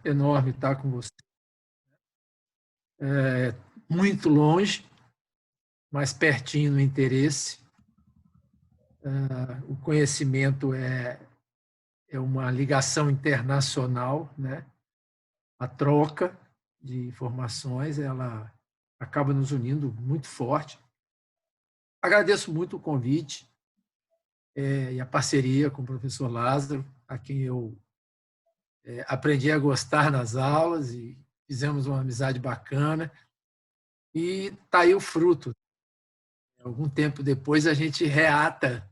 enorme estar com você. É, muito longe, mas pertinho no interesse. O conhecimento é uma ligação internacional, né? A troca de informações, ela acaba nos unindo muito forte. Agradeço muito o convite e a parceria com o professor Lázaro, a quem eu aprendi a gostar nas aulas e fizemos uma amizade bacana. E está aí o fruto. Algum tempo depois a gente reata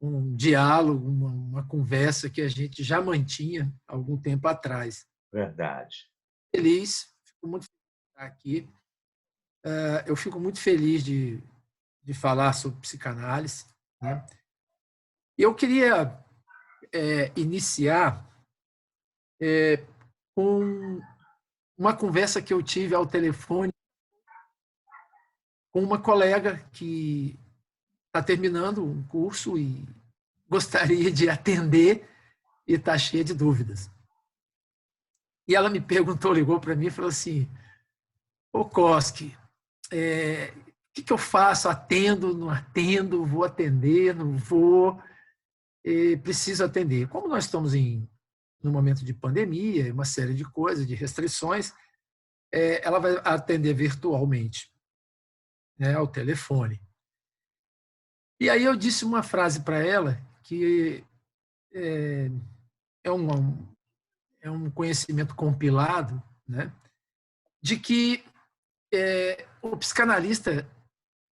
um diálogo, uma conversa que a gente já mantinha algum tempo atrás. Verdade. Feliz, fico muito feliz de estar aqui. Eu fico muito feliz de falar sobre psicanálise, né? Eu queria iniciar com uma conversa que eu tive ao telefone com uma colega que está terminando um curso e gostaria de atender e está cheia de dúvidas. E ela me perguntou, ligou para mim e falou assim: ô Koski, o que eu faço? Atendo, não atendo? Vou atender, não vou? Preciso atender. Como nós estamos no momento de pandemia, uma série de coisas, de restrições, ela vai atender virtualmente, né, ao telefone. E aí eu disse uma frase para ela que é um conhecimento compilado, né, de que o psicanalista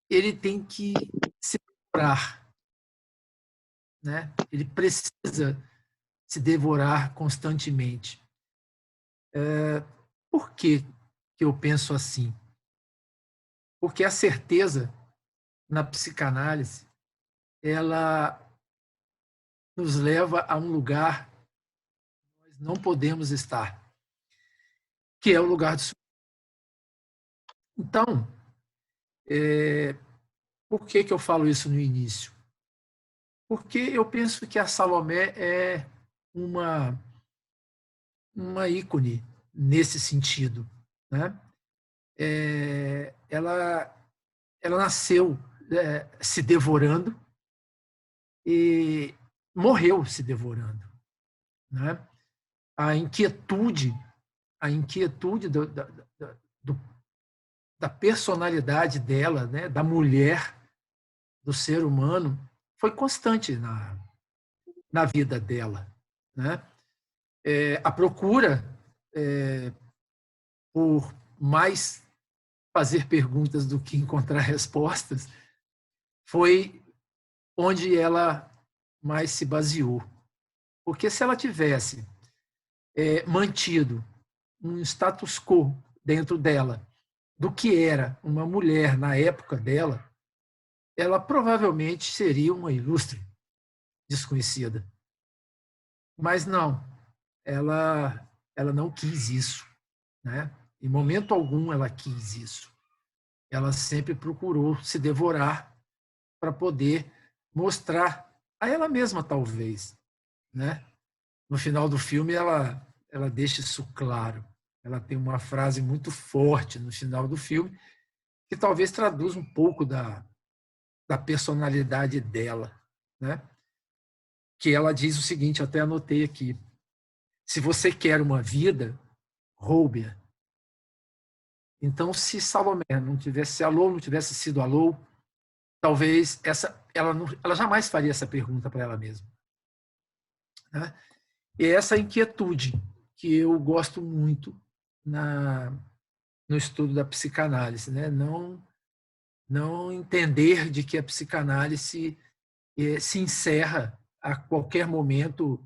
ele tem que se devorar, né? Ele precisa se devorar constantemente. Por que eu penso assim? Porque a certeza na psicanálise ela nos leva a um lugar que nós não podemos estar, que é o lugar do. Então, por que eu falo isso no início? Porque eu penso que a Salomé é uma ícone nesse sentido, né? Ela nasceu se devorando e morreu se devorando, né? A inquietude do, da personalidade dela, né? Da mulher, do ser humano, foi constante na vida dela, né? A procura por mais fazer perguntas do que encontrar respostas foi onde ela mais se baseou. Porque se ela tivesse mantido um status quo dentro dela do que era uma mulher na época dela, ela provavelmente seria uma ilustre desconhecida. Mas não, ela não quis isso, né? Em momento algum ela quis isso. Ela sempre procurou se devorar para poder mostrar a ela mesma, talvez, né? No final do filme, ela deixa isso claro. Ela tem uma frase muito forte no final do filme, que talvez traduz um pouco da personalidade dela, né? Que ela diz o seguinte, até anotei aqui: se você quer uma vida, roube-a. Então, se Salomé não tivesse, se Alô não tivesse sido Alô, talvez ela jamais faria essa pergunta para ela mesma, né? E essa inquietude que eu gosto muito no estudo da psicanálise, né? Não entender de que a psicanálise se encerra a qualquer momento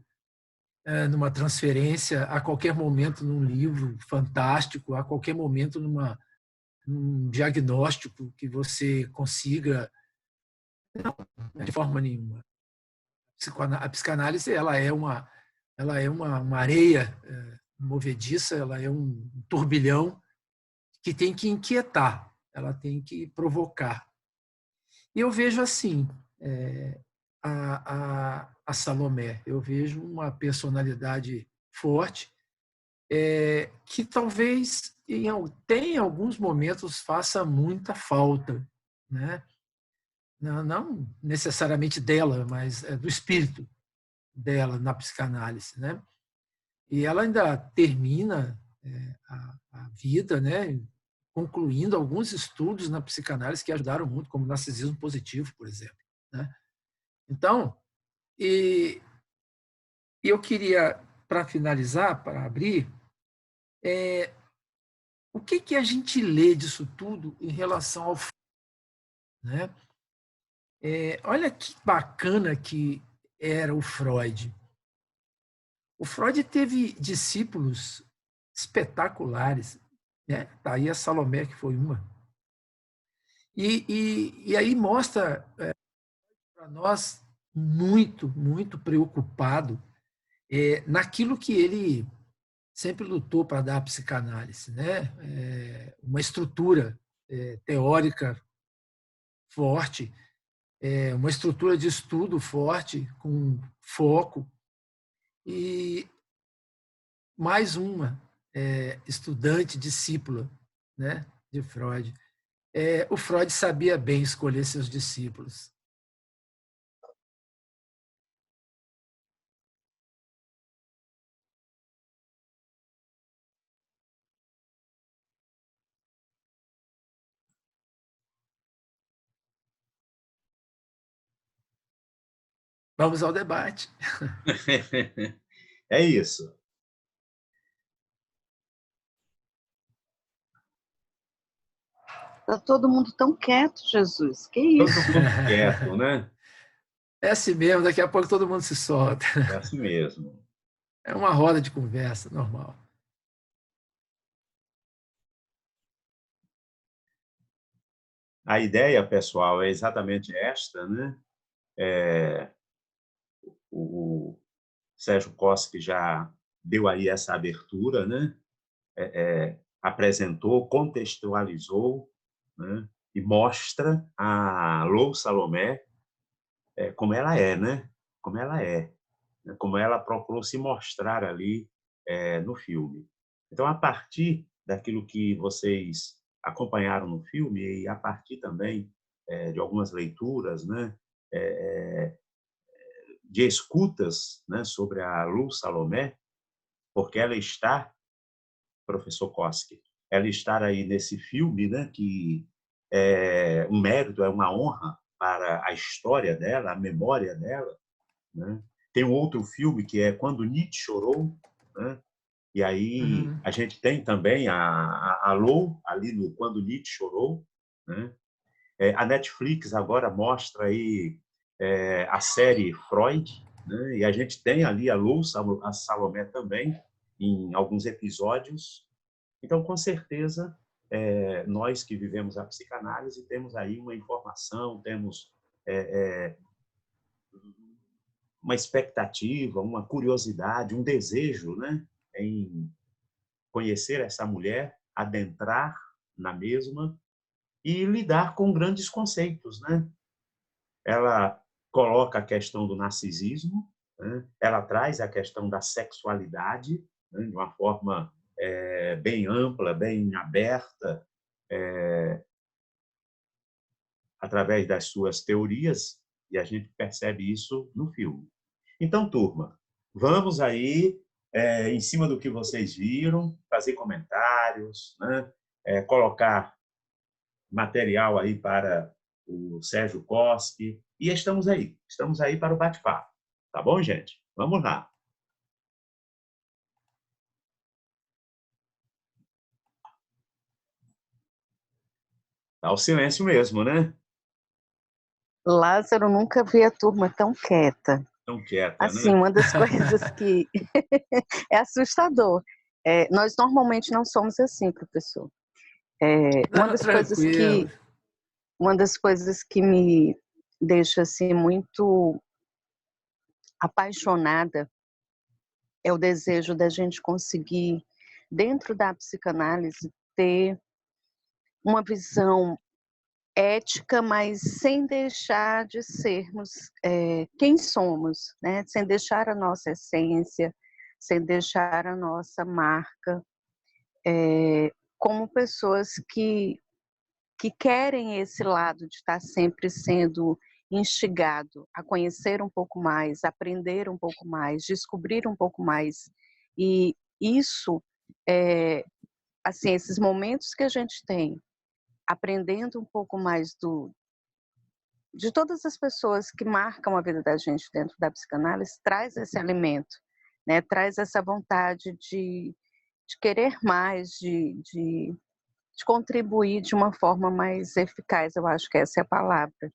numa transferência, a qualquer momento num livro fantástico, a qualquer momento num diagnóstico que você consiga, não, de forma nenhuma. A psicanálise ela é uma areia movediça, ela é um turbilhão que tem que inquietar, ela tem que provocar. E eu vejo assim, a Salomé, eu vejo uma personalidade forte, que talvez tem alguns momentos faça muita falta, né? Não necessariamente dela, mas do espírito dela na psicanálise, né? E ela ainda termina a vida, né? Concluindo alguns estudos na psicanálise que ajudaram muito, como narcisismo positivo, por exemplo, né? Então, e eu queria, para finalizar, para abrir, o que a gente lê disso tudo em relação ao, né? Olha que bacana que era o Freud. O Freud teve discípulos espetaculares, né? Tá aí a Salomé, que foi uma. E aí mostra para nós muito preocupado naquilo que ele sempre lutou para dar à psicanálise, né? Uma estrutura teórica forte, uma estrutura de estudo forte, com foco, e mais uma estudante, discípula, né, de Freud. O Freud sabia bem escolher seus discípulos. Vamos ao debate. É isso. Está todo mundo tão quieto, Jesus. Que isso? Todo mundo quieto, né? É assim mesmo, daqui a pouco todo mundo se solta. É assim mesmo. É uma roda de conversa normal. A ideia, pessoal, é exatamente esta, né? O Sérgio Koski já deu aí essa abertura, né? Apresentou, contextualizou, né? E mostra a Lou Salomé como ela é, né? Como ela é, né? Como ela procurou se mostrar ali no filme. Então, a partir daquilo que vocês acompanharam no filme e a partir também de algumas leituras, né? De escutas, né? Sobre a Lou Salomé, porque ela está, professor Koski, ela estar aí nesse filme, né? Que é um mérito, é uma honra para a história dela, a memória dela, né? Tem um outro filme que é Quando Nietzsche Chorou, né? E aí a gente tem também a Lou ali no Quando Nietzsche Chorou, né? A Netflix agora mostra aí a série Freud, né? E a gente tem ali a Lou, a Salomé também em alguns episódios. Então, com certeza, nós que vivemos a psicanálise temos aí uma informação, temos uma expectativa, uma curiosidade, um desejo, né, em conhecer essa mulher, adentrar na mesma e lidar com grandes conceitos, né? Ela coloca a questão do narcisismo, né? Ela traz a questão da sexualidade, né, de uma forma bem ampla, bem aberta, através das suas teorias, e a gente percebe isso no filme. Então, turma, vamos aí, em cima do que vocês viram, fazer comentários, né? Colocar material aí para o Sérgio Koski, e estamos aí para o bate-papo. Tá bom, gente? Vamos lá. Tá o silêncio mesmo, né? Lázaro, nunca vi a turma tão quieta. Tão quieta, Assim, né? uma das coisas que é assustador. Nós normalmente não somos assim, professor. Uma Não, das coisas tranquilo. que me deixa assim muito apaixonada é o desejo da gente conseguir, dentro da psicanálise, ter uma visão ética, mas sem deixar de sermos quem somos, né? Sem deixar a nossa essência, sem deixar a nossa marca, como pessoas que querem esse lado de estar sempre sendo instigado a conhecer um pouco mais, aprender um pouco mais, descobrir um pouco mais. E isso, assim, esses momentos que a gente tem, aprendendo um pouco mais de todas as pessoas que marcam a vida da gente dentro da psicanálise, traz esse alimento, né? Traz essa vontade de querer mais, de contribuir de uma forma mais eficaz, eu acho que essa é a palavra,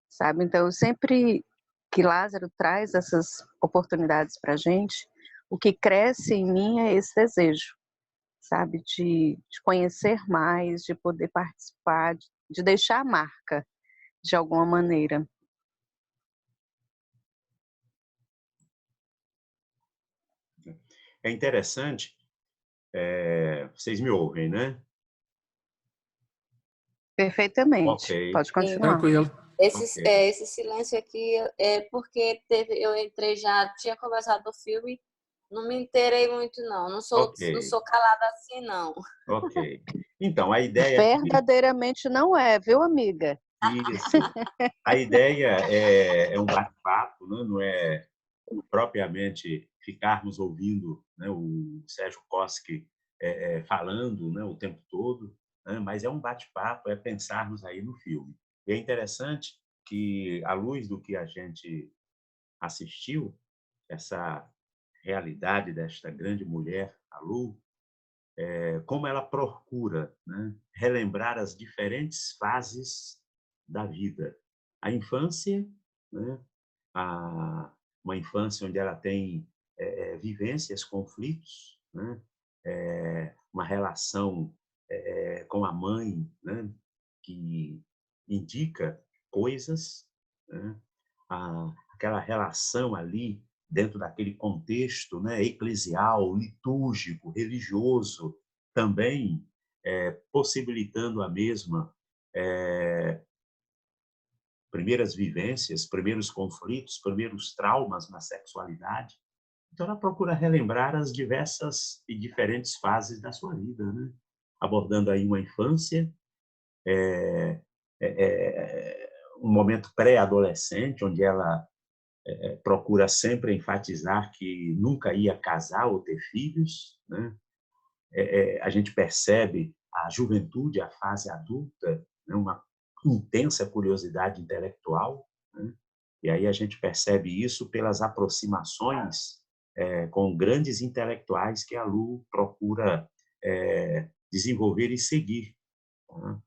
sabe? Então, eu sempre que Lázaro traz essas oportunidades para a gente, o que cresce em mim é esse desejo, sabe? De conhecer mais, de poder participar, de deixar a marca de alguma maneira. É interessante, vocês me ouvem, né? Perfeitamente, Ok, pode continuar. Tranquilo. ok. Esse silêncio aqui é porque eu entrei, já tinha conversado do filme, não me inteirei muito, não. Não Ok, sou calada assim, não. ok. Então, a ideia aqui, Verdadeiramente não é, viu, amiga? isso, a ideia é um bate-papo, né? Não é propriamente ficarmos ouvindo, né, o Sérgio Koski falando, né, o tempo todo, né, mas é um bate-papo, é pensarmos aí no filme. E é interessante que, à luz do que a gente assistiu, essa realidade desta grande mulher, a Lu, como ela procura, né, relembrar as diferentes fases da vida. A infância, né, uma infância onde ela tem vivências, conflitos, né, uma relação com a mãe, né, que indica coisas, né, aquela relação ali dentro daquele contexto, né, eclesial, litúrgico, religioso, também possibilitando a mesma primeiras vivências, primeiros conflitos, primeiros traumas na sexualidade. Então, ela procura relembrar as diversas e diferentes fases da sua vida, né? Abordando aí uma infância, um momento pré-adolescente, onde ela procura sempre enfatizar que nunca ia casar ou ter filhos, né? A gente percebe a juventude, a fase adulta, né? Uma intensa curiosidade intelectual, né? E aí a gente percebe isso pelas aproximações com grandes intelectuais que a Lu procura desenvolver e seguir, né?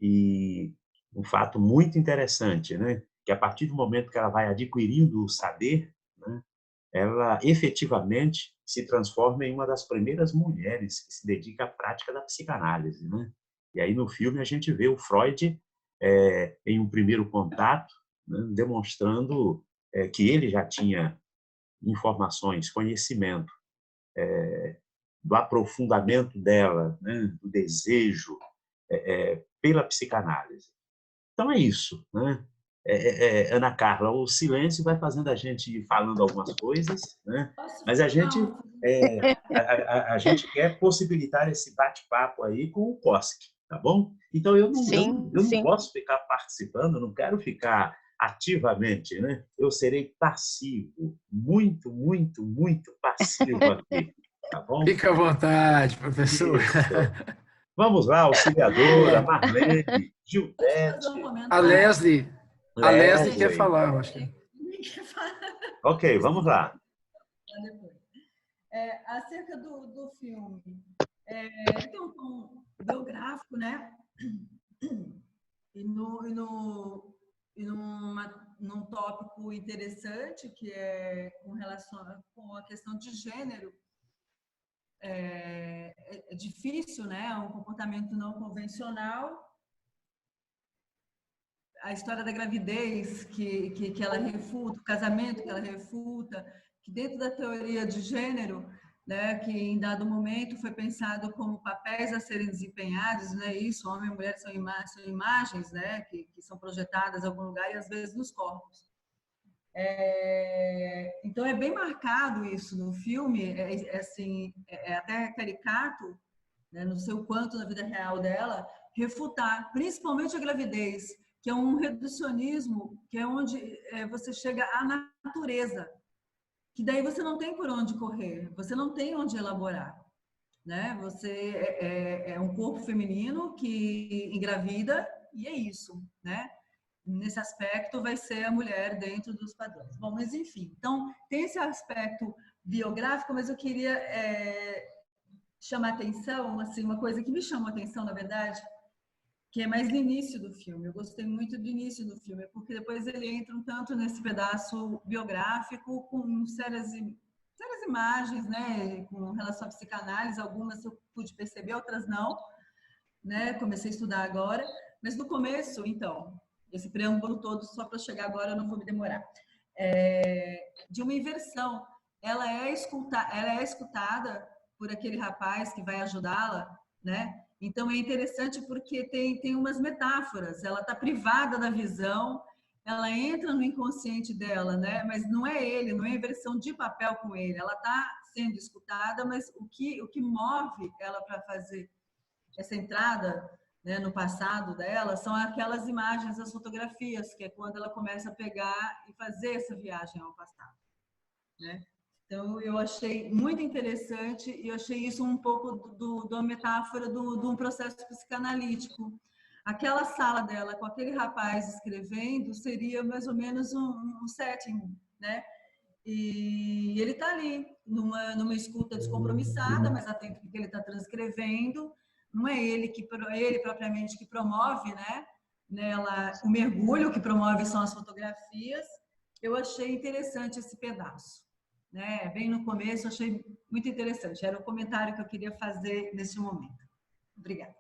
E um fato muito interessante, né? Que a partir do momento que ela vai adquirindo o saber, né, ela efetivamente se transforma em uma das primeiras mulheres que se dedica à prática da psicanálise, né? E aí no filme a gente vê o Freud em um primeiro contato, né, demonstrando que ele já tinha informações, conhecimento do aprofundamento dela, né, do desejo pela psicanálise. Então é isso, né? Ana Carla, o silêncio vai fazendo a gente ir falando algumas coisas, né? Mas a gente quer possibilitar esse bate-papo aí com o Koski, tá bom? Então eu Sim, não sim. posso ficar participando, não quero ficar ativamente, né? Eu serei passivo, muito, muito, muito passivo aqui, tá bom? Fica à vontade, professor. Isso. Vamos lá, Vamos auxiliadora, lá. Marlene, Deixa eu fazer um Gildete, A comentário. Leslie, a Leslie quer Leslie. falar, eu acho que. Ninguém quer falar Ok, vamos lá. depois. Acerca do filme, ele tem um tom biográfico, né? E num tópico interessante, que é com relação com a questão de gênero. É difícil, né? É um comportamento não convencional. A história da gravidez que ela refuta, o casamento que ela refuta, que dentro da teoria de gênero, né, que em dado momento foi pensado como papéis a serem desempenhados, né, isso, homem e mulher são imagens, né, que são projetadas em algum lugar e às vezes nos corpos. Então é bem marcado isso no filme, assim, é até caricato, né, não sei o quanto na vida real dela, refutar, principalmente a gravidez, que é um reducionismo, que é onde você chega à natureza, que daí você não tem por onde correr, você não tem onde elaborar, né? Você é um corpo feminino que engravida e é isso, né? Nesse aspecto vai ser a mulher dentro dos padrões. Bom, mas enfim, então tem esse aspecto biográfico, mas eu queria chamar atenção, assim, uma coisa que me chamou atenção, na verdade, que é mais no início do filme. Eu gostei muito do início do filme, porque depois ele entra um tanto nesse pedaço biográfico com sérias imagens, né, com relação à psicanálise, algumas eu pude perceber, outras não, né, comecei a estudar agora, mas no começo, então, esse preâmbulo todo, só para chegar agora, eu não vou me demorar, de uma inversão. Ela é escutada por aquele rapaz que vai ajudá-la, né? Então é interessante porque tem umas metáforas. Ela está privada da visão, ela entra no inconsciente dela, né? Mas não é ele, não é inversão de papel com ele. Ela está sendo escutada, mas o que move ela para fazer essa entrada, né, no passado dela são aquelas imagens, as fotografias, que é quando ela começa a pegar e fazer essa viagem ao passado, né? Então, eu achei muito interessante e eu achei isso um pouco da metáfora de um processo psicanalítico. Aquela sala dela com aquele rapaz escrevendo seria mais ou menos um setting, né? E ele está ali, numa escuta descompromissada, mas atento que ele está transcrevendo. Não é ele propriamente que promove, né? Nela, o mergulho que promove são as fotografias. Eu achei interessante esse pedaço, né? Bem no começo, eu achei muito interessante. Era o comentário que eu queria fazer nesse momento. Obrigada.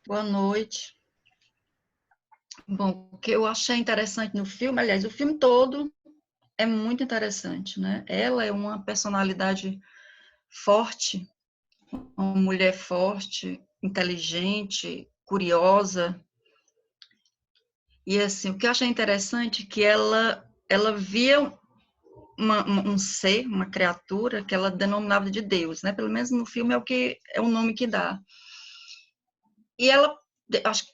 Boa noite. Bom, o que eu achei interessante no filme, aliás, o filme todo é muito interessante, né? Ela é uma personalidade forte, uma mulher forte, inteligente, curiosa. E assim, o que eu achei interessante é que ela via um ser, uma criatura que ela denominava de Deus, né? Pelo menos no filme é o nome que dá. E ela,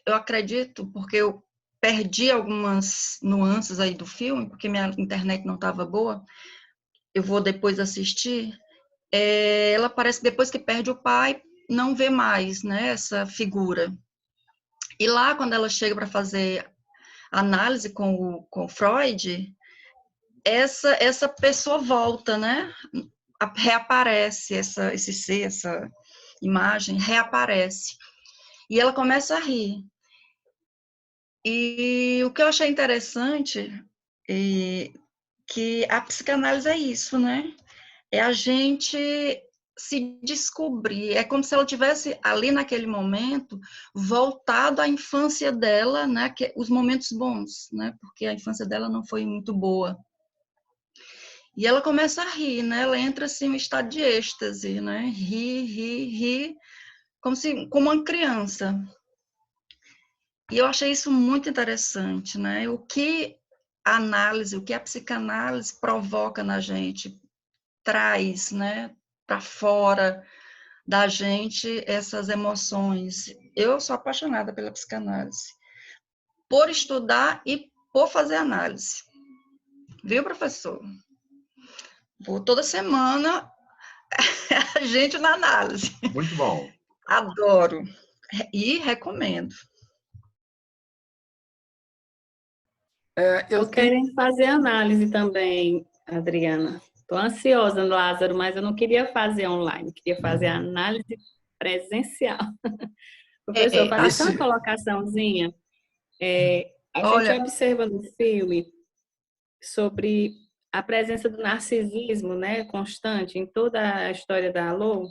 eu acredito, porque eu perdi algumas nuances aí do filme, porque minha internet não estava boa, eu vou depois assistir, ela parece que depois que perde o pai, não vê mais, né, essa figura. E lá, quando ela chega para fazer análise com o Freud, essa pessoa volta, né, reaparece, esse ser, essa imagem, reaparece. E ela começa a rir. E o que eu achei interessante é que a psicanálise é isso, né? É a gente se descobrir. É como se ela tivesse ali naquele momento voltado à infância dela, né? Os momentos bons, né? Porque a infância dela não foi muito boa. E ela começa a rir, né? Ela entra assim em um estado de êxtase, né? Ri, como uma criança. E eu achei isso muito interessante, né? O que a análise, o que a psicanálise provoca na gente, traz, né, para fora da gente essas emoções. Eu sou apaixonada pela psicanálise, por estudar e por fazer análise. Viu, professor? Vou toda semana a gente na análise. Muito bom. Adoro e recomendo. Eu quero fazer análise também, Adriana. Estou ansiosa, Lázaro, mas eu não queria fazer online, queria fazer análise presencial. Professor, fazer só uma colocaçãozinha. A gente observa no filme sobre a presença do narcisismo, né, constante em toda a história da Alô.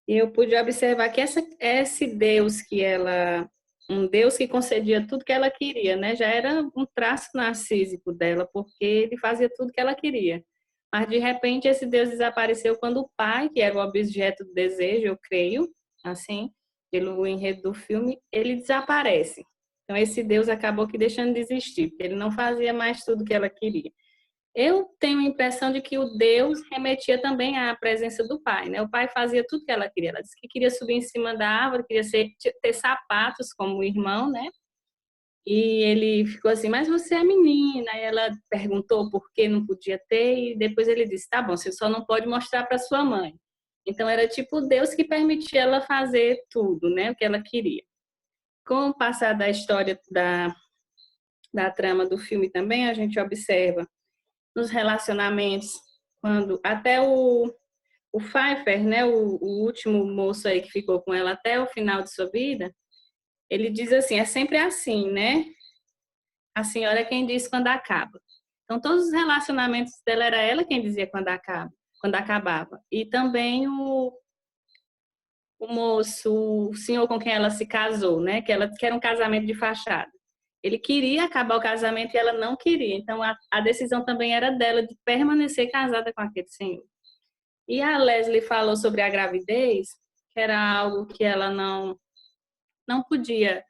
E eu pude observar que esse Deus que ela... um Deus que concedia tudo que ela queria, né? Já era um traço narcísico dela, porque ele fazia tudo que ela queria. Mas, de repente, esse Deus desapareceu quando o pai, que era o objeto do desejo, eu creio, assim, pelo enredo do filme, ele desaparece. Então, esse Deus acabou que deixando de existir, porque ele não fazia mais tudo que ela queria. Eu tenho a impressão de que o Deus remetia também à presença do pai, né? O pai fazia tudo que ela queria. Ela disse que queria subir em cima da árvore, queria ter sapatos como o irmão, né? E ele ficou assim, mas você é menina. E ela perguntou por que não podia ter, e depois ele disse, tá bom, você só não pode mostrar para sua mãe. Então era tipo Deus que permitia ela fazer tudo, né? O que ela queria. Com o passar da história da trama do filme também, a gente observa nos relacionamentos, quando até o Pfeiffer, né, o último moço aí que ficou com ela até o final de sua vida, ele diz assim, é sempre assim, né? A senhora é quem diz quando acaba. Então, todos os relacionamentos dela era ela quem dizia quando acabava. E também o moço, o senhor com quem ela se casou, né? Que era um casamento de fachada. Ele queria acabar o casamento e ela não queria. Então, a decisão também era dela de permanecer casada com aquele senhor. E a Leslie falou sobre a gravidez, que era algo que ela não podia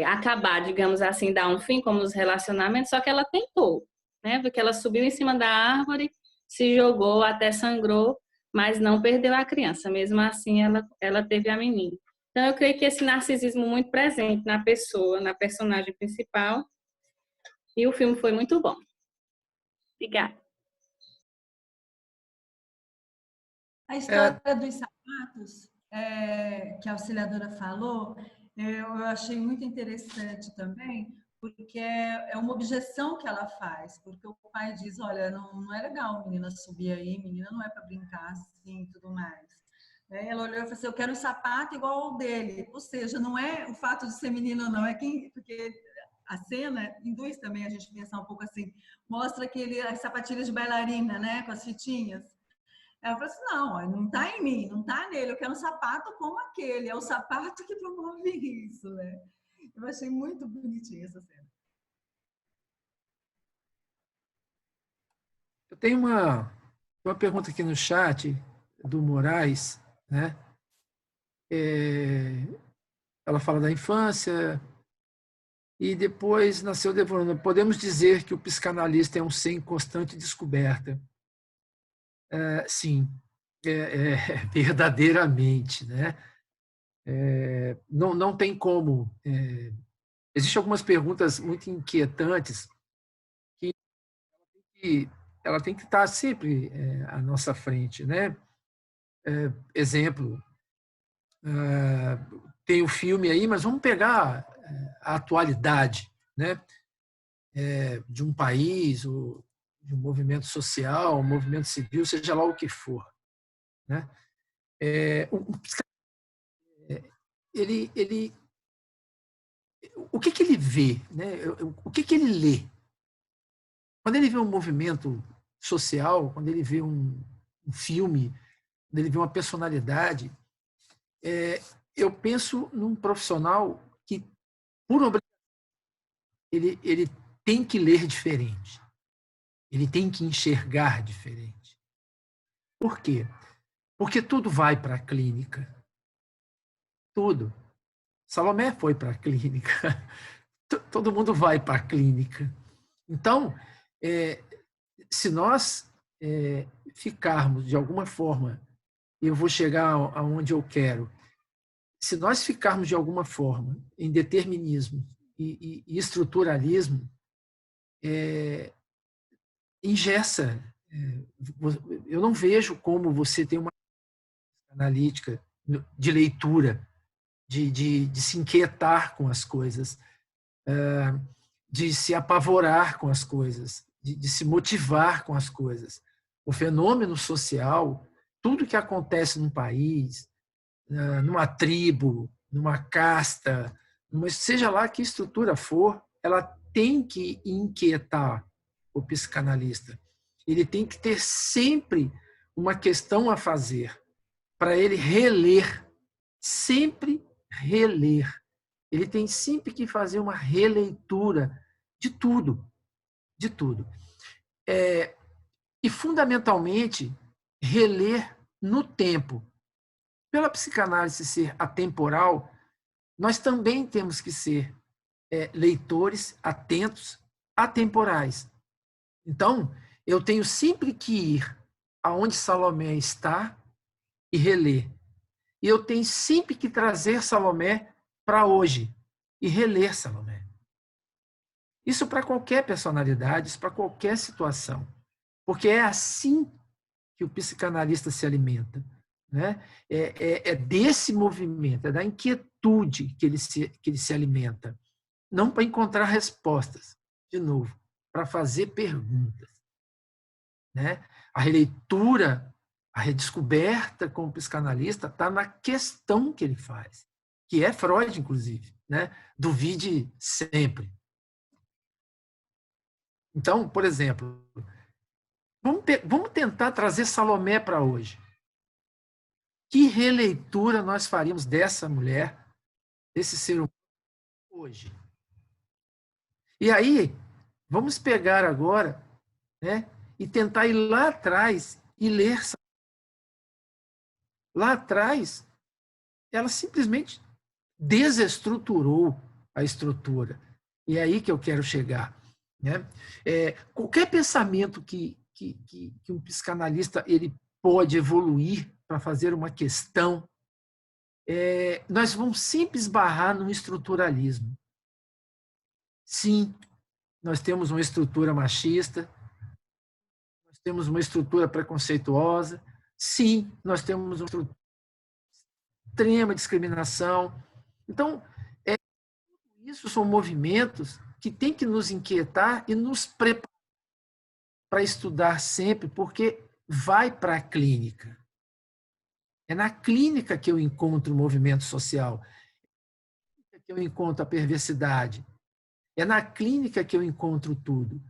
acabar, digamos assim, dar um fim, como os relacionamentos, só que ela tentou, né? Porque ela subiu em cima da árvore, se jogou, até sangrou, mas não perdeu a criança. Mesmo assim, ela teve a menina. Então, eu creio que esse narcisismo muito presente na pessoa, na personagem principal, e o filme foi muito bom. Obrigada. A história dos sapatos, que a auxiliadora falou, eu achei muito interessante também, porque é uma objeção que ela faz, porque o pai diz, olha, não é legal menina subir aí, menina não é para brincar assim e tudo mais. Ela olhou e falou assim, eu quero um sapato igual ao dele, ou seja, não é o fato de ser menino ou não, porque a cena induz também a gente pensar um pouco assim, mostra as sapatilhas de bailarina, né, com as fitinhas. Ela falou assim, não está em mim, não está nele, eu quero um sapato como aquele, é o sapato que promove isso, né? Eu achei muito bonitinha essa cena. Eu tenho uma pergunta aqui no chat do Moraes, né? Ela fala da infância e depois nasceu Devorando. Podemos dizer que o psicanalista é um ser em constante descoberta. Sim, verdadeiramente, né? Não tem como. Existem algumas perguntas muito inquietantes que ela tem que estar sempre à nossa frente, né? Exemplo, tem o filme aí, mas vamos pegar a atualidade, né? De um país, ou de um movimento social, um movimento civil, seja lá o que for, né? O que ele vê, né? O que ele lê? Quando ele vê um movimento social, quando ele vê um filme, quando ele vê uma personalidade, eu penso num profissional que, por obrigação, ele tem que ler diferente. Ele tem que enxergar diferente. Por quê? Porque tudo vai para a clínica. Tudo. Salomé foi para a clínica. Todo mundo vai para a clínica. Então, se nós ficarmos, de alguma forma, eu vou chegar aonde eu quero, se nós ficarmos, de alguma forma, em determinismo e estruturalismo, engessa. Eu não vejo como você tem uma analítica de leitura, de se inquietar com as coisas, de se apavorar com as coisas, de se motivar com as coisas. O fenômeno social, tudo que acontece num país, numa tribo, numa casta, seja lá que estrutura for, ela tem que inquietar o psicanalista. Ele tem que ter sempre uma questão a fazer para ele reler, sempre reler. Ele tem sempre que fazer uma releitura de tudo, de tudo. E, fundamentalmente, reler no tempo. pela psicanálise ser atemporal, nós também temos que ser leitores atentos, atemporais. Então, eu tenho sempre que ir aonde Salomé está e reler. E eu tenho sempre que trazer Salomé para hoje e reler Salomé. Isso para qualquer personalidade, isso para qualquer situação. Porque é assim que o psicanalista se alimenta. Né? É desse movimento, é da inquietude que ele se alimenta. Não para encontrar respostas, de novo, para fazer perguntas. Né? A releitura, a redescoberta como psicanalista está na questão que ele faz, que é Freud, inclusive. Né? Duvide sempre. Então, por exemplo, vamos tentar trazer Salomé para hoje. Que releitura nós faríamos dessa mulher, desse ser humano, hoje? E aí, vamos pegar agora, né, e tentar ir lá atrás e ler. Lá atrás, ela simplesmente desestruturou a estrutura. E é aí que eu quero chegar. Né? Qualquer pensamento que um psicanalista ele pode evoluir para fazer uma questão, nós vamos sempre esbarrar no estruturalismo. Sim, nós temos uma estrutura machista, nós temos uma estrutura preconceituosa, sim, nós temos uma estrutura de extrema discriminação. Então, isso são movimentos que têm que nos inquietar e nos preparar para estudar sempre, porque vai para a clínica. É na clínica que eu encontro o movimento social, é que eu encontro a perversidade, é na clínica que eu encontro tudo.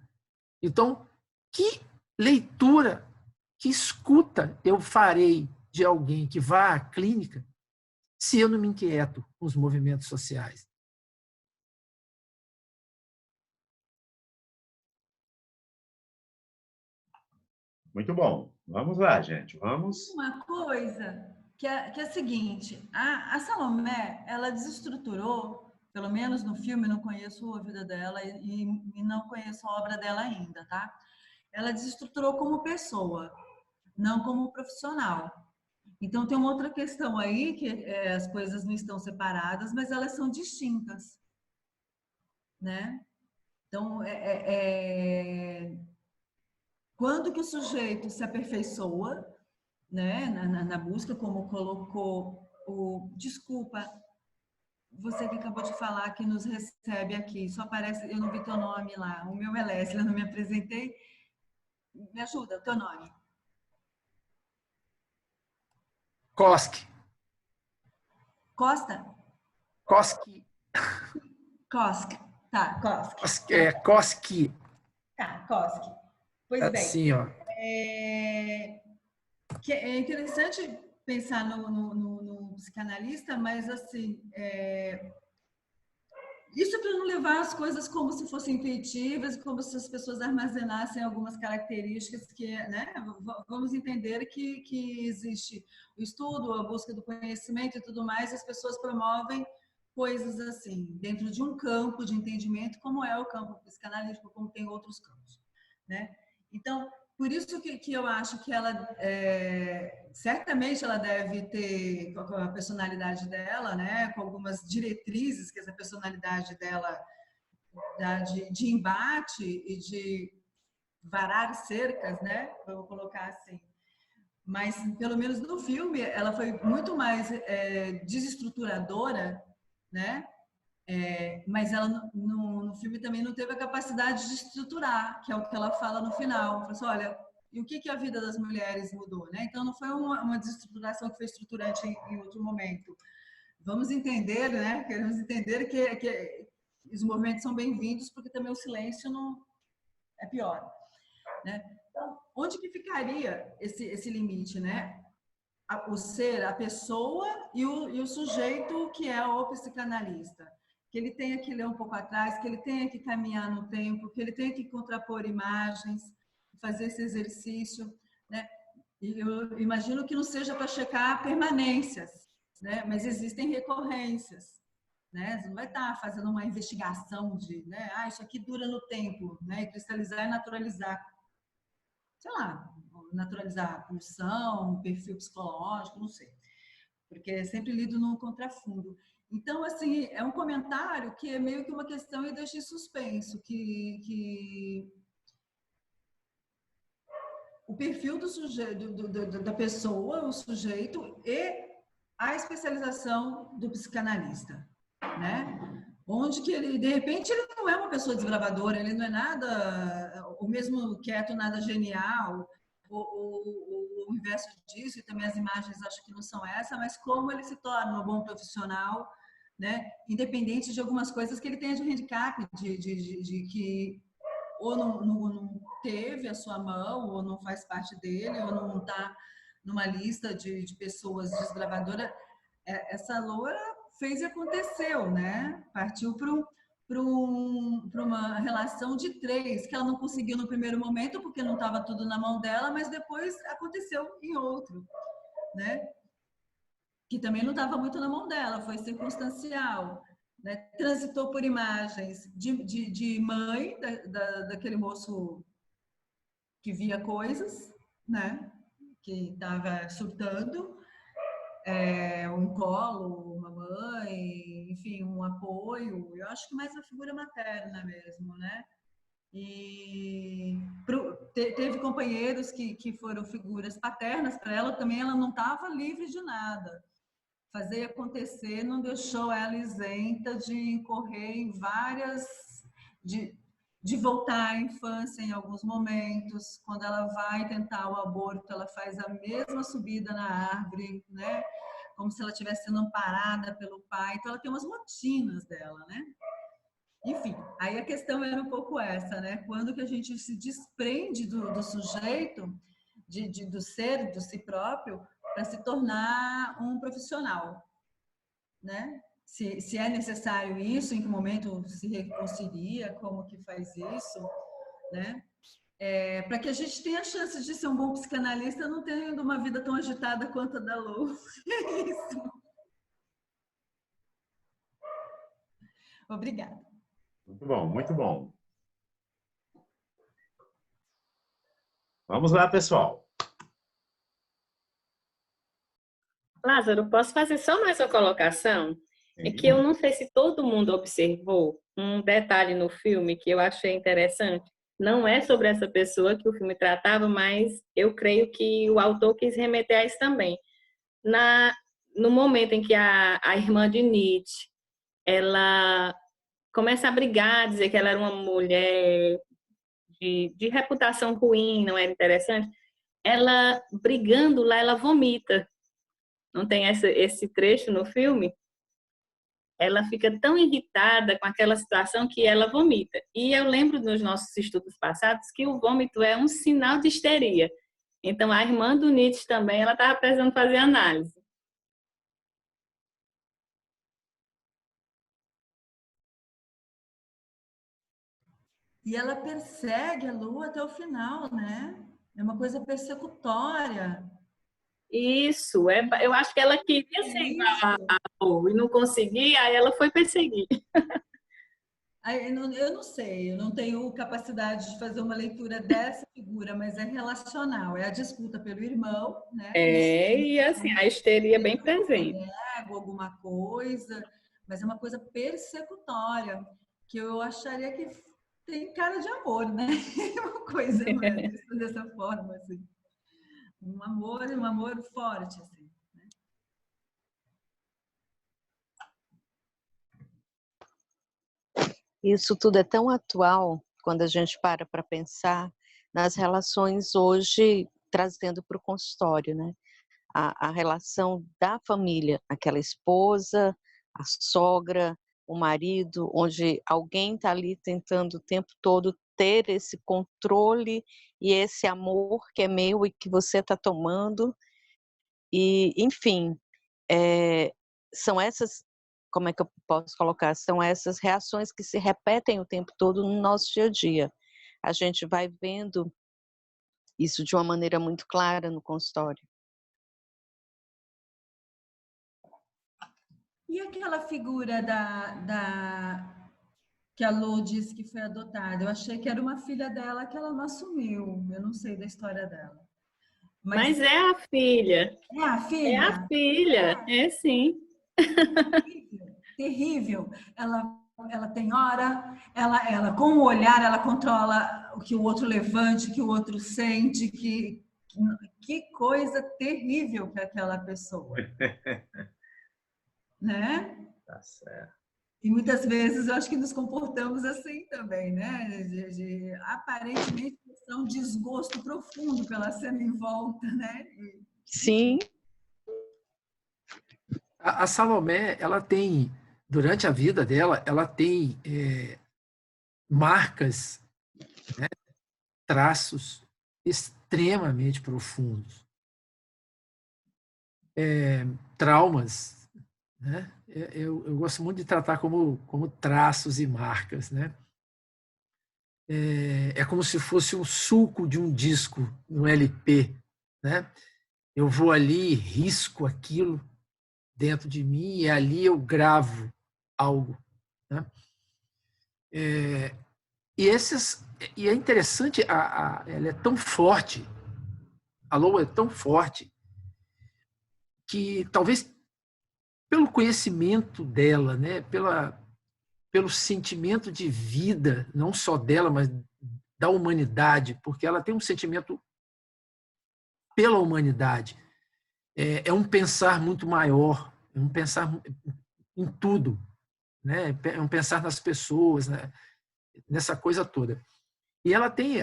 Então, que leitura, que escuta eu farei de alguém que vá à clínica se eu não me inquieto com os movimentos sociais? Muito bom. Vamos lá, gente. Vamos. Uma coisa que é a seguinte, a Salomé, ela desestruturou, pelo menos no filme, não conheço a vida dela e não conheço a obra dela ainda, tá? Ela desestruturou como pessoa, não como profissional. Então, tem uma outra questão aí, que as coisas não estão separadas, mas elas são distintas, né? Então, quando que o sujeito se aperfeiçoa, né, na busca, como colocou o... Desculpa, você que acabou de falar que nos recebe aqui, só aparece, eu não vi teu nome lá, o meu é Leslie, eu não me apresentei. Me ajuda, o teu nome. Koski. Costa? Koski. Koski. Tá, Koski. Koski. Tá, Koski. Pois bem. Assim, ó. É interessante pensar no psicanalista, mas assim, isso para não levar as coisas como se fossem intuitivas, como se as pessoas armazenassem algumas características que, né? Vamos entender que existe o estudo, a busca do conhecimento e tudo mais, e as pessoas promovem coisas assim, dentro de um campo de entendimento, como é o campo psicanalítico, como tem outros campos, né? Então, por isso que eu acho que ela, certamente ela deve ter, com a personalidade dela, né, com algumas diretrizes que essa personalidade dela dá de embate e de varar cercas, né, vou colocar assim. Mas, pelo menos no filme, ela foi muito mais desestruturadora, né? Mas ela no filme também não teve a capacidade de estruturar, que é o que ela fala no final. Ela falou assim, olha, e o que a vida das mulheres mudou, né? Então não foi uma desestruturação que foi estruturante em outro momento. Vamos entender, né? Queremos entender que os movimentos são bem-vindos, porque também o silêncio não é pior, né? Então, onde que ficaria esse limite, né? O ser, a pessoa e o sujeito que é o psicanalista. Que ele tenha que ler um pouco atrás, que ele tenha que caminhar no tempo, que ele tenha que contrapor imagens, fazer esse exercício, né? E eu imagino que não seja para checar permanências, né? Mas existem recorrências, né? Você não vai estar fazendo uma investigação de, né? Ah, isso aqui dura no tempo, né? E cristalizar e naturalizar, sei lá, naturalizar a pulsão, perfil psicológico, não sei, porque é sempre lido no contrafundo. Então, assim, é um comentário que é meio que uma questão e deixa em suspenso, que o perfil do sujeito, da pessoa, o sujeito e a especialização do psicanalista, né? Onde que ele, de repente, ele não é uma pessoa desbravadora, ele não é nada, ou mesmo quieto, nada genial, o inverso disso, e também as imagens acho que não são essa, mas como ele se torna um bom profissional, né? Independente de algumas coisas que ele tenha de handicap, de que ou não teve a sua mão, ou não faz parte dele, ou não está numa lista de pessoas desbravadoras. Essa loura fez e aconteceu, né? Partiu para uma relação de três, que ela não conseguiu no primeiro momento, porque não estava tudo na mão dela, mas depois aconteceu em outro, né? Que também não estava muito na mão dela, foi circunstancial. Né? Transitou por imagens de mãe daquele moço que via coisas, né? Que estava surtando, um colo, uma mãe, enfim, um apoio. Eu acho que mais a figura materna mesmo, né? E teve companheiros que foram figuras paternas para ela, também ela não estava livre de nada. Fazer acontecer não deixou ela isenta de incorrer em várias, de voltar à infância em alguns momentos. Quando ela vai tentar o aborto, ela faz a mesma subida na árvore, né? Como se ela estivesse sendo amparada pelo pai. Então ela tem umas rotinas dela, né? Enfim, aí a questão era um pouco essa, né? Quando que a gente se desprende do sujeito, do ser, do si próprio, para se tornar um profissional, né? Se é necessário isso, em que momento se reconcilia, como que faz isso, né? Para que a gente tenha a chance de ser um bom psicanalista, não tendo uma vida tão agitada quanto a da Lu. É isso. Obrigada. Muito bom, muito bom. Vamos lá, pessoal. Lázaro, posso fazer só mais uma colocação? É que eu não sei se todo mundo observou um detalhe no filme que eu achei interessante. Não é sobre essa pessoa que o filme tratava, mas eu creio que o autor quis remeter a isso também. No momento em que a irmã de Nietzsche, ela começa a brigar, dizer que ela era uma mulher de reputação ruim, não era interessante, ela brigando lá, ela vomita. Não tem esse trecho no filme? Ela fica tão irritada com aquela situação que ela vomita. E eu lembro nos nossos estudos passados que o vômito é um sinal de histeria. Então, a irmã do Nietzsche também, ela estava precisando fazer análise. E ela persegue a Lua até o final, né? É uma coisa persecutória. Isso, eu acho que ela queria ser igual a Lu e não conseguia, aí ela foi perseguir. Eu não sei, eu não tenho capacidade de fazer uma leitura dessa figura, mas é relacional, é a disputa pelo irmão, né? E assim, a histeria bem presente. Alguma coisa, mas é uma coisa persecutória, que eu acharia que tem cara de amor, né? Uma coisa dessa forma, assim. Um amor forte, assim. Isso tudo é tão atual quando a gente para pensar nas relações hoje, trazendo para o consultório, né? A relação da família, aquela esposa, a sogra, o marido, onde alguém está ali tentando o tempo todo ter esse controle e esse amor que é meu e que você está tomando. E, enfim, são essas, como é que eu posso colocar? São essas reações que se repetem o tempo todo no nosso dia a dia. A gente vai vendo isso de uma maneira muito clara no consultório. E aquela figura que a Lô disse que foi adotada? Eu achei que era uma filha dela que ela não assumiu. Eu não sei da história dela. Mas é a filha. É a filha? É a filha, é sim. Terrível. Ela tem hora, ela com o olhar, ela controla o que o outro levante, o que o outro sente, que coisa terrível para aquela pessoa. Né? Tá certo. E muitas vezes eu acho que nos comportamos assim também, né? Aparentemente um desgosto profundo pela cena em volta, né? Sim. A Salomé, ela tem, durante a vida dela, ela tem marcas, né, traços extremamente profundos, traumas, né? Eu gosto muito de tratar como traços e marcas, né? É como se fosse o suco de um disco, um LP, né? Eu vou ali, risco aquilo dentro de mim e ali eu gravo algo, né? E é interessante, ela é tão forte, a Lô é tão forte, que talvez pelo conhecimento dela, né, pelo sentimento de vida, não só dela, mas da humanidade, porque ela tem um sentimento pela humanidade. É um pensar muito maior, é um pensar em tudo, né? É um pensar nas pessoas, né? Nessa coisa toda. E ela tem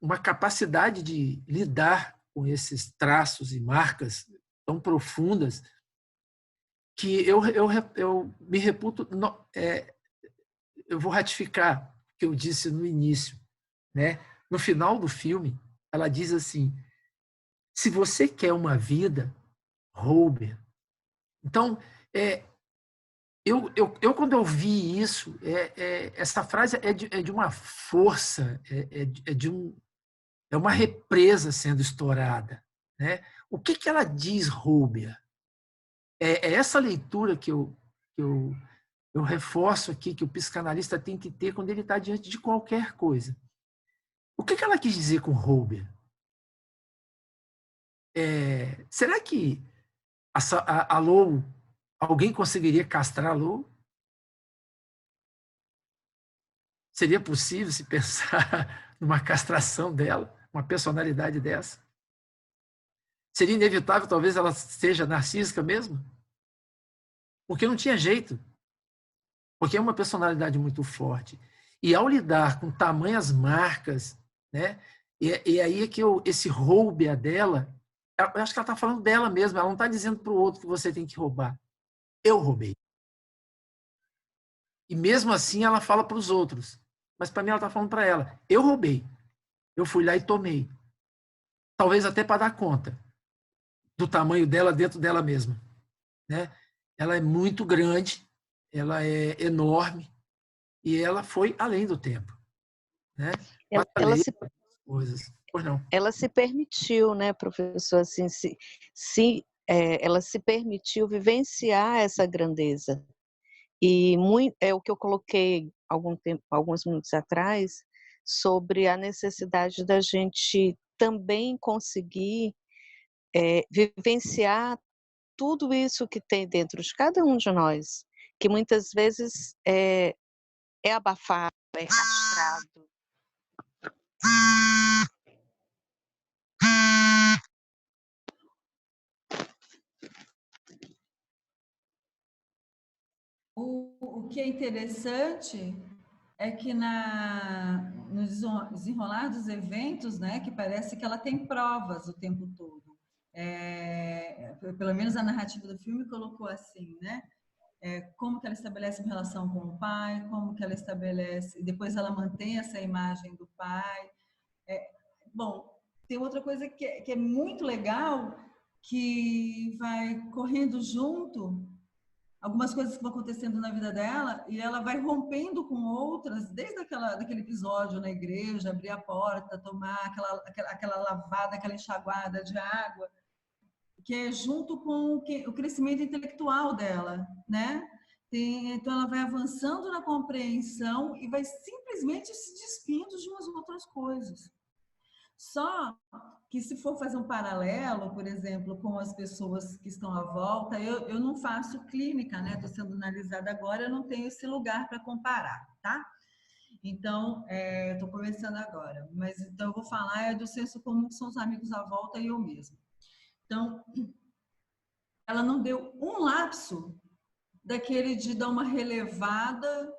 uma capacidade de lidar com esses traços e marcas tão profundas que eu me reputo, eu vou ratificar o que eu disse no início, né? No final do filme, ela diz assim: se você quer uma vida, roube. Então, eu quando eu vi isso, essa frase é de uma força, é uma represa sendo estourada, né? O que ela diz, Rúbia? É essa leitura que eu reforço aqui, que o psicanalista tem que ter quando ele está diante de qualquer coisa. O que ela quis dizer com Rúbia? Será que a Lou, alguém conseguiria castrar a Lou? Seria possível se pensar numa castração dela, uma personalidade dessa? Seria inevitável, talvez ela seja narcísica mesmo? Porque não tinha jeito. Porque é uma personalidade muito forte. E ao lidar com tamanhas marcas, né? E aí é que esse roube dela, eu acho que ela está falando dela mesma, ela não está dizendo para o outro que você tem que roubar. Eu roubei. E mesmo assim ela fala para os outros. Mas para mim ela está falando para ela. Eu roubei. Eu fui lá e tomei. Talvez até para dar conta do tamanho dela dentro dela mesma, né? Ela é muito grande, ela é enorme e ela foi além do tempo, né? Ela se permitiu, né, professor, assim, ela se permitiu vivenciar essa grandeza. E é o que eu coloquei alguns minutos atrás, sobre a necessidade da gente também conseguir vivenciar tudo isso que tem dentro de cada um de nós, que muitas vezes é abafado, é castrado. O que é interessante é que no desenrolar dos eventos, né, que parece que ela tem provas o tempo todo. Pelo menos a narrativa do filme colocou assim, né? Como que ela estabelece uma relação com o pai, como que ela estabelece, depois ela mantém essa imagem do pai. Bom, tem outra coisa que é muito legal, que vai correndo junto, algumas coisas que vão acontecendo na vida dela e ela vai rompendo com outras, desde daquele episódio na igreja, abrir a porta, tomar aquela lavada, aquela enxaguada de água, que é junto com o crescimento intelectual dela, né? Então, ela vai avançando na compreensão e vai simplesmente se despindo de umas outras coisas. Só que se for fazer um paralelo, por exemplo, com as pessoas que estão à volta, eu não faço clínica, né? Estou sendo analisada agora, eu não tenho esse lugar para comparar, tá? Então, estou começando agora. Mas então eu vou falar do senso comum, que são os amigos à volta e eu mesma. Então, ela não deu um lapso daquele de dar uma relevada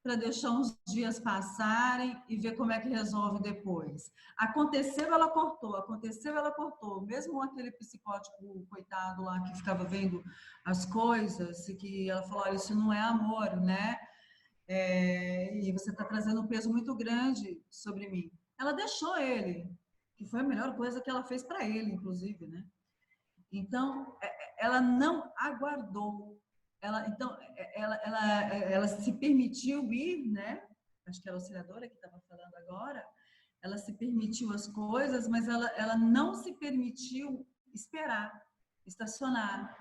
para deixar uns dias passarem e ver como é que resolve depois. Aconteceu, ela cortou. Aconteceu, ela cortou. Mesmo aquele psicótico coitado lá que ficava vendo as coisas e que ela falou, olha, isso não é amor, né? E você está trazendo um peso muito grande sobre mim. Ela deixou ele, que foi a melhor coisa que ela fez para ele, inclusive, né? Então, ela não aguardou. Ela se permitiu ir, né? Acho que era a auxiliadora que estava falando agora. Ela se permitiu as coisas, mas ela não se permitiu esperar, estacionar,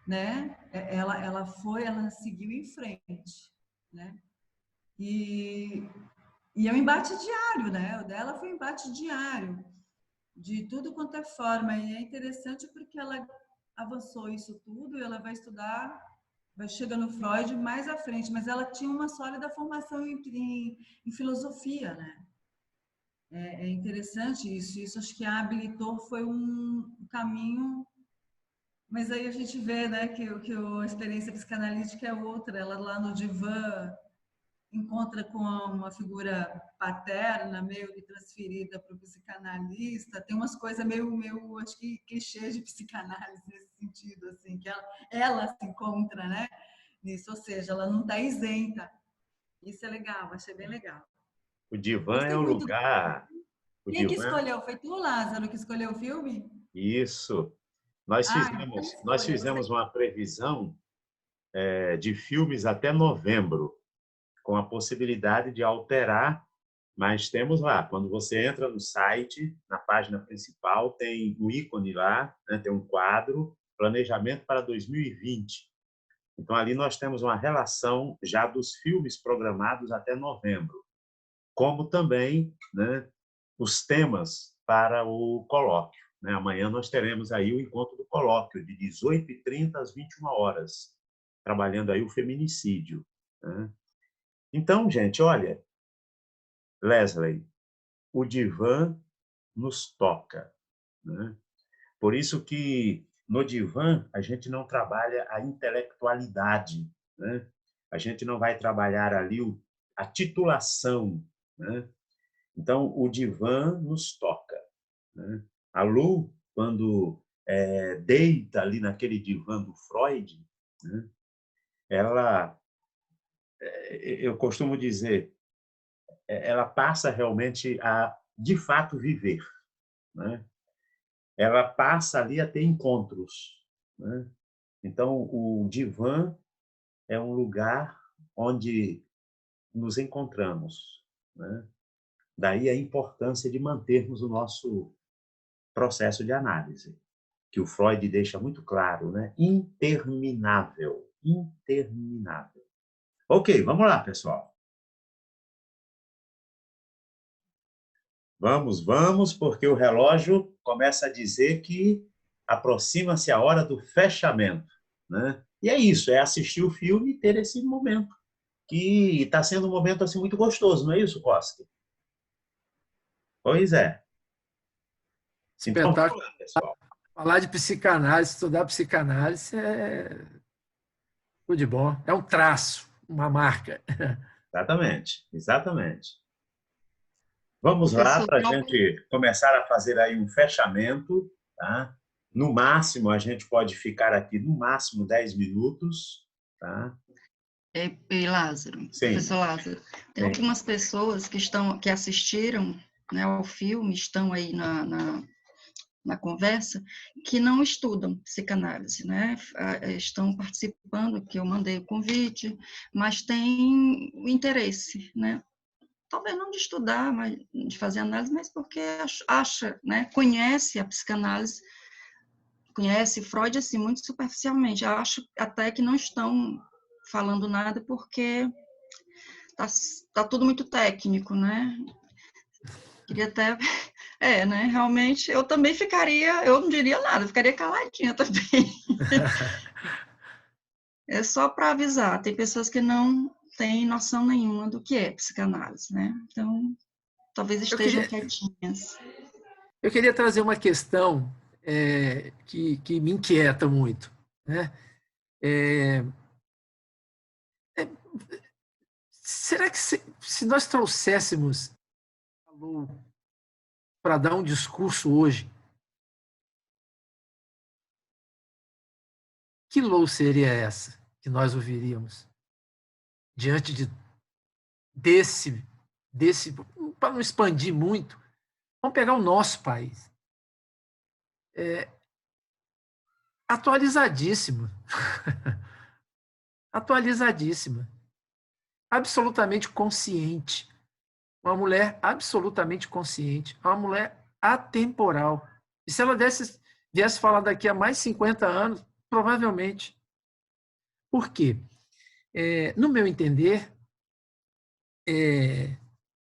né? Ela seguiu em frente, né? E é um embate diário, né? O dela foi um embate diário, de tudo quanto é forma. E é interessante porque ela avançou isso tudo e ela vai estudar, vai chegar no Freud mais à frente, mas ela tinha uma sólida formação em filosofia, né? É interessante isso. Isso acho que a habilitou, foi um caminho, mas aí a gente vê, né, que a experiência psicanalítica é outra. Ela lá no divã encontra com uma figura paterna, meio que transferida para o psicanalista. Tem umas coisas meio, acho que clichês de psicanálise nesse sentido, assim, que ela se encontra, né, nisso, ou seja, ela não está isenta. Isso é legal, achei bem legal. O divã é o lugar... Quem que escolheu? Foi tu, Lázaro, que escolheu o filme? Isso. Nós fizemos uma previsão de filmes até novembro, com a possibilidade de alterar, mas temos lá, quando você entra no site, na página principal, tem um ícone lá, né, tem um quadro, planejamento para 2020. Então, ali nós temos uma relação já dos filmes programados até novembro, como também, né, os temas para o colóquio. Né? Amanhã nós teremos aí o encontro do colóquio, de 18h30 às 21h, trabalhando aí o feminicídio. Né? Então, gente, olha, Leslie, o divã nos toca. Né? Por isso que no divã a gente não trabalha a intelectualidade, né? A gente não vai trabalhar ali a titulação. Né? Então, o divã nos toca. Né? A Lu, quando deita ali naquele divã do Freud, né? Ela, eu costumo dizer, ela passa realmente a, de fato, viver. Né? Ela passa ali a ter encontros. Né? Então, o divã é um lugar onde nos encontramos. Né? Daí a importância de mantermos o nosso processo de análise, que o Freud deixa muito claro, né? Interminável. Interminável. Ok, vamos lá, pessoal. Vamos, porque o relógio começa a dizer que aproxima-se a hora do fechamento. Né? E é isso, é assistir o filme e ter esse momento, que está sendo um momento assim, muito gostoso, não é isso, Koski? Pois é. Espetáculo. Então, pessoal. Falar de psicanálise, estudar psicanálise é tudo de bom. É um traço, uma marca. Exatamente, exatamente. Vamos lá para a gente começar a fazer aí um fechamento. Tá? No máximo, a gente pode ficar aqui, no máximo, 10 minutos. Tá? E Lázaro, Sim. professor Lázaro, tem algumas pessoas que assistiram, né, ao filme, estão aí na conversa, que não estudam psicanálise, né? Estão participando, que eu mandei o convite, mas têm o interesse, né? Talvez não de estudar, mas de fazer análise, mas porque acha, né? Conhece a psicanálise, conhece Freud assim muito superficialmente. Eu acho até que não estão falando nada porque tá tudo muito técnico, né? Queria até né? Realmente, eu também ficaria, eu não diria nada, eu ficaria caladinha também. É só para avisar, tem pessoas que não têm noção nenhuma do que é psicanálise, né? Então, talvez estejam quietinhas. Eu queria trazer uma questão que me inquieta muito, né? Será que se nós trouxéssemos a Lou para dar um discurso hoje, que Lou seria essa que nós ouviríamos diante desse para não expandir muito, vamos pegar o nosso país. Atualizadíssima. Atualizadíssima. Absolutamente consciente. Uma mulher absolutamente consciente. Uma mulher atemporal. E se ela viesse falar daqui a mais 50 anos, provavelmente. Por quê? No meu entender,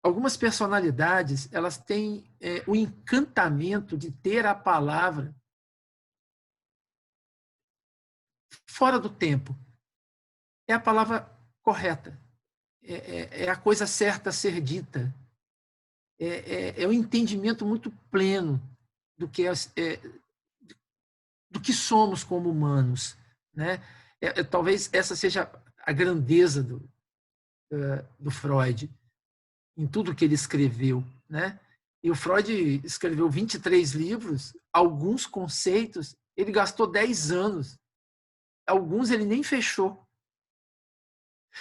algumas personalidades elas têm o encantamento de ter a palavra fora do tempo. É a palavra correta. É a coisa certa a ser dita. É um entendimento muito pleno do que somos como humanos, né? Talvez essa seja a grandeza do Freud em tudo que ele escreveu, né? E o Freud escreveu 23 livros, alguns conceitos, ele gastou 10 anos. Alguns ele nem fechou.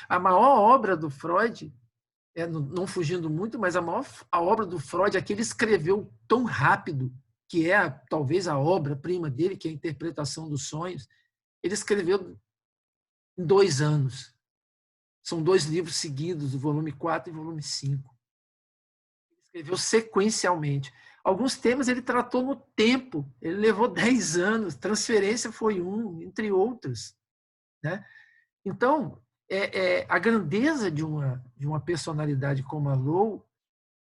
A maior obra do Freud, não fugindo muito, mas a obra do Freud é que ele escreveu tão rápido, que é talvez a obra-prima dele, que é a interpretação dos sonhos, ele escreveu em 2 anos. São 2 livros seguidos, o volume 4 e o volume 5. Ele escreveu sequencialmente. Alguns temas ele tratou no tempo, ele levou 10 anos, Transferência foi um, entre outros, né? Então, a grandeza de uma personalidade como a Lou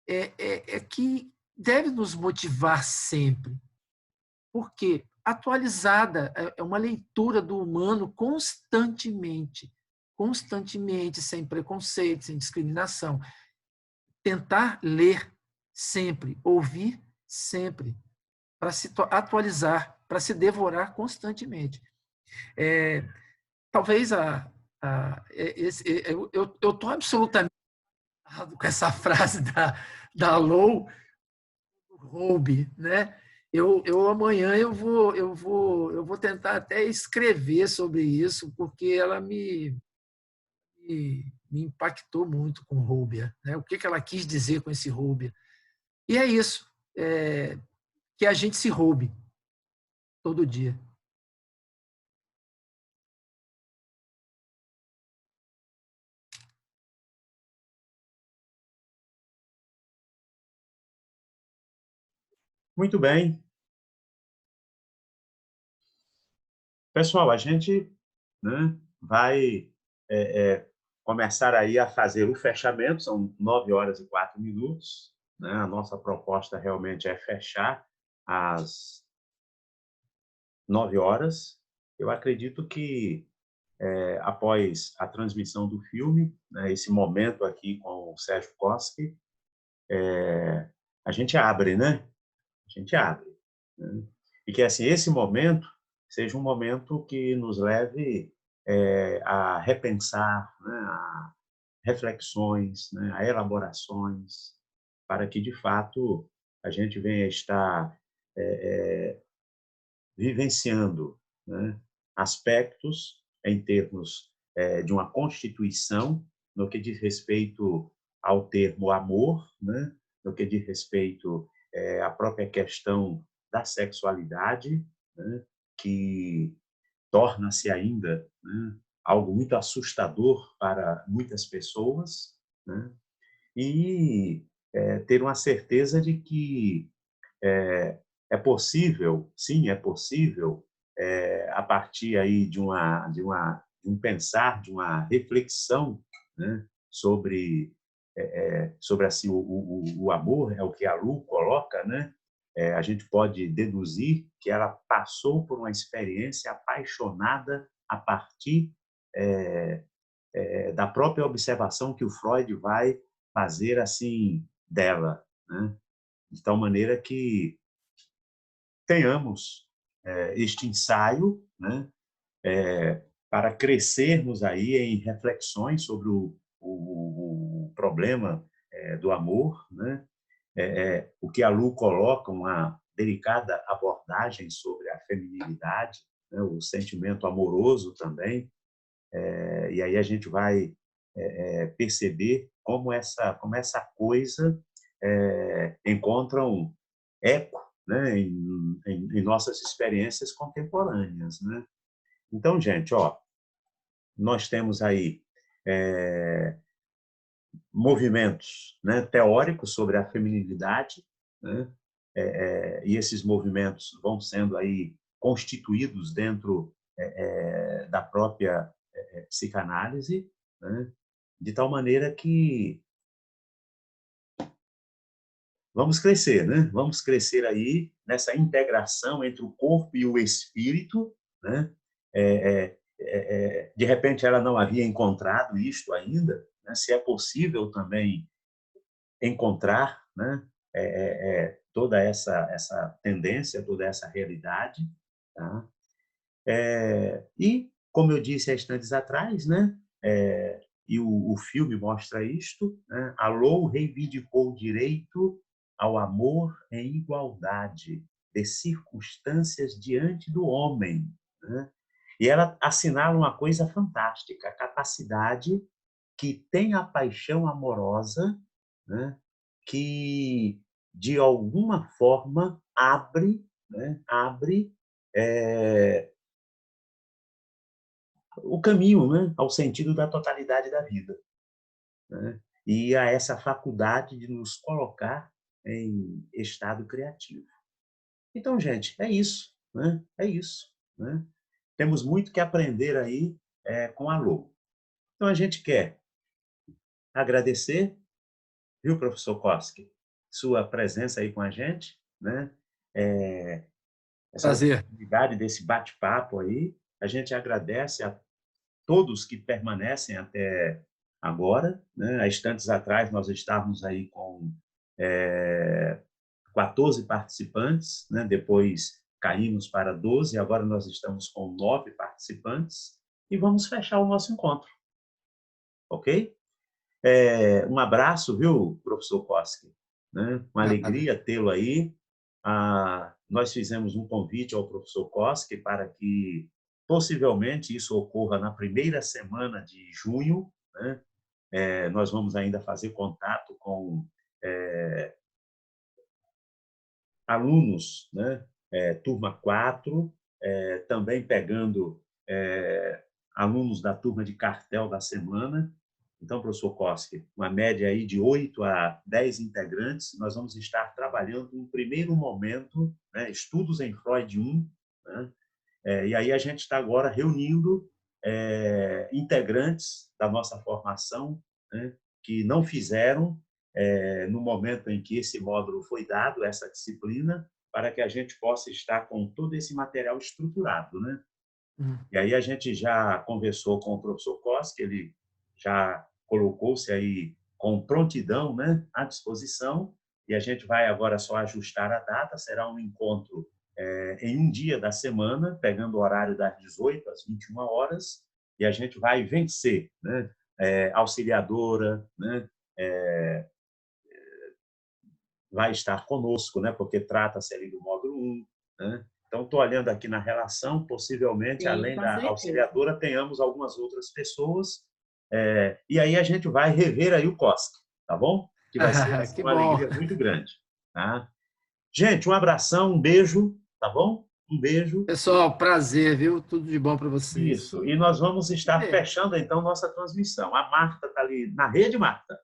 é que deve nos motivar sempre. Porque atualizada é uma leitura do humano constantemente, sem preconceito, sem discriminação. Tentar ler sempre, ouvir sempre, para se atualizar, para se devorar constantemente. Talvez eu estou absolutamente com essa frase da Lou, Roube, né? Amanhã eu vou tentar até escrever sobre isso, porque ela me impactou muito com Roube, né? O que ela quis dizer com esse Roube? E é isso, que a gente se roube todo dia. Muito bem. Pessoal, a gente, né, vai começar aí a fazer o fechamento, são 9h04, né? A nossa proposta realmente é fechar às 9h. Eu acredito que, após a transmissão do filme, né, esse momento aqui com o Sérgio Koski, a gente abre, né? A gente abre. Né? E que assim, esse momento seja um momento que nos leve a repensar, né, a reflexões, né, a elaborações, para que, de fato, a gente venha estar vivenciando, né, aspectos em termos de uma constituição, no que diz respeito ao termo amor, né, no que diz respeito à própria questão da sexualidade, né, que torna-se ainda, né, algo muito assustador para muitas pessoas, né, e ter uma certeza de que é possível, sim, é possível, a partir aí de um pensar, de uma reflexão, né, sobre assim o amor, é o que a Lu coloca, né? A gente pode deduzir que ela passou por uma experiência apaixonada a partir da própria observação que o Freud vai fazer assim dela, né? De tal maneira que tenhamos este ensaio, né, para crescermos aí em reflexões sobre o problema do amor, né? O que a Lu coloca, uma delicada abordagem sobre a feminilidade, né, o sentimento amoroso também, e aí a gente vai perceber como essa coisa encontra um eco, né, em nossas experiências contemporâneas, né? Então, gente, ó, nós temos aí movimentos, né, teóricos sobre a feminilidade, né, e esses movimentos vão sendo aí constituídos dentro da própria psicanálise, né, de tal maneira que vamos crescer, né? Vamos crescer aí nessa integração entre o corpo e o espírito, né? De repente ela não havia encontrado isto ainda, né? Se é possível também encontrar, né? Toda essa tendência, toda essa realidade, tá? E como eu disse há instantes atrás, né? E o filme mostra isto, né? A Lou reivindicou o direito ao amor em igualdade de circunstâncias diante do homem, né? E ela assinala uma coisa fantástica, a capacidade que tem a paixão amorosa, né, que, de alguma forma, abre, né, o caminho, né, ao sentido da totalidade da vida, né, e a essa faculdade de nos colocar em estado criativo. Então, gente, é isso, né? É isso, né? Temos muito que aprender aí com a Lou. Então, a gente quer agradecer, viu, professor Koski, sua presença aí com a gente, né? Essa Prazer. oportunidade desse bate-papo aí. A gente agradece a todos que permanecem até agora, né? Há instantes atrás nós estávamos aí com 14 participantes, né? Depois caímos para 12, agora nós estamos com 9 participantes e vamos fechar o nosso encontro, ok? Um abraço, viu, professor Koski? Né? Uma alegria tê-lo aí. Nós fizemos um convite ao professor Koski para que possivelmente isso ocorra na primeira semana de junho, né? Nós vamos ainda fazer contato com alunos, né? Turma 4, também pegando alunos da turma de cartel da semana. Então, professor Koski, uma média aí de 8 a 10 integrantes, nós vamos estar trabalhando um primeiro momento, né, estudos em Freud 1, né? E aí a gente está agora reunindo integrantes da nossa formação, né, que não fizeram no momento em que esse módulo foi dado, essa disciplina, para que a gente possa estar com todo esse material estruturado, né? E aí a gente já conversou com o professor Koski, ele já colocou-se aí com prontidão, né, à disposição, e a gente vai agora só ajustar a data, será um encontro em um dia da semana, pegando o horário das 18 às 21 horas, e a gente vai vencer, né? Auxiliadora, né? Vai estar conosco, né? Porque trata-se ali do módulo 1, né? Então, estou olhando aqui na relação, possivelmente, Sim, além com da certeza. auxiliadora, tenhamos algumas outras pessoas, e aí a gente vai rever aí o Koski, tá bom? Que vai ser Que uma bom. alegria muito grande, tá? Gente, um abração, um beijo, tá bom? Um beijo. Pessoal, prazer, viu? Tudo de bom para vocês. Isso. E nós vamos estar fechando, então, nossa transmissão. A Marta está ali na rede, Marta?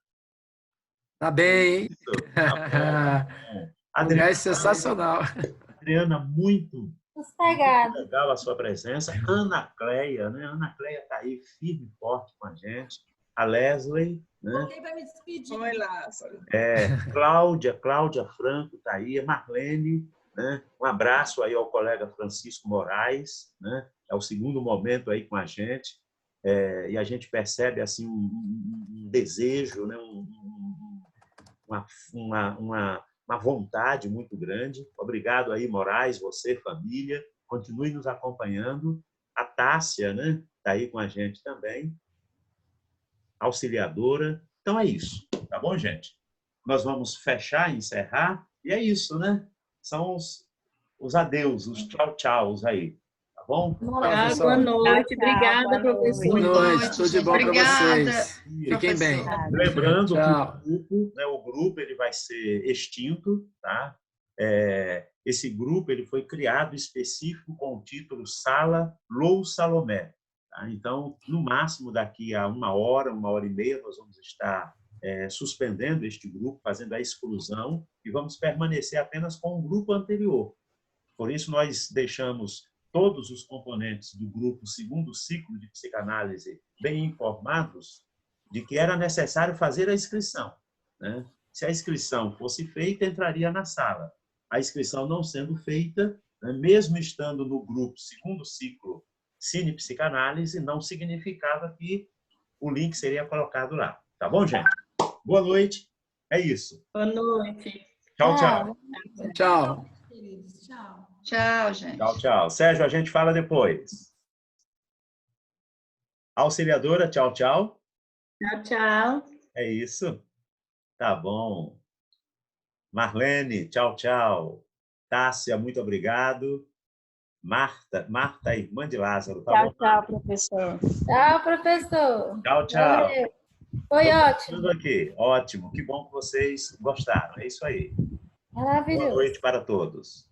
Tá bem, hein? Isso. Tá bom. Adriana, é sensacional. Adriana, muito Sossegado. legal a sua presença. Ana Cleia, né? Ana Cleia está aí firme e forte com a gente. A Leslie, né? Quem vai me despedir? Oi, Lázaro. Cláudia Franco está aí, a Marlene, né? Um abraço aí ao colega Francisco Moraes, né? É o segundo momento aí com a gente, e a gente percebe assim um desejo, né? Uma vontade muito grande. Obrigado aí, Moraes, você, família, continue nos acompanhando. A Tássia, né? Está aí com a gente também, auxiliadora. Então é isso, tá bom, gente? Nós vamos fechar, encerrar, e é isso, né? São os adeus, os tchau-tchaus aí, tá bom? Boa noite, obrigada, professor. Boa noite, tudo de bom para vocês. Fiquem bem. Lembrando que o grupo ele vai ser extinto, tá? Esse grupo ele foi criado específico com o título Sala Lou Salomé. Tá? Então, no máximo, daqui a uma hora e meia, nós vamos estar suspendendo este grupo, fazendo a exclusão, e vamos permanecer apenas com o grupo anterior. Por isso, nós deixamos todos os componentes do grupo segundo ciclo de psicanálise bem informados de que era necessário fazer a inscrição, né? Se a inscrição fosse feita, entraria na sala. A inscrição não sendo feita, né, mesmo estando no grupo segundo ciclo Cine Psicanálise, não significava que o link seria colocado lá. Tá bom, gente? Boa noite. É isso. Boa noite. Tchau, tchau. Tchau. Tchau. Tchau, gente. Tchau, tchau. Sérgio, a gente fala depois. Auxiliadora, tchau, tchau. Tchau, tchau. É isso. Tá bom. Marlene, tchau, tchau. Tássia, muito obrigado. Marta, irmã de Lázaro. Tá bom? Tchau, professor. Tchau, professor. Tchau, tchau. Valeu. Foi ótimo. Tudo aqui. Ótimo. Que bom que vocês gostaram. É isso aí. Maravilhoso. Boa noite para todos.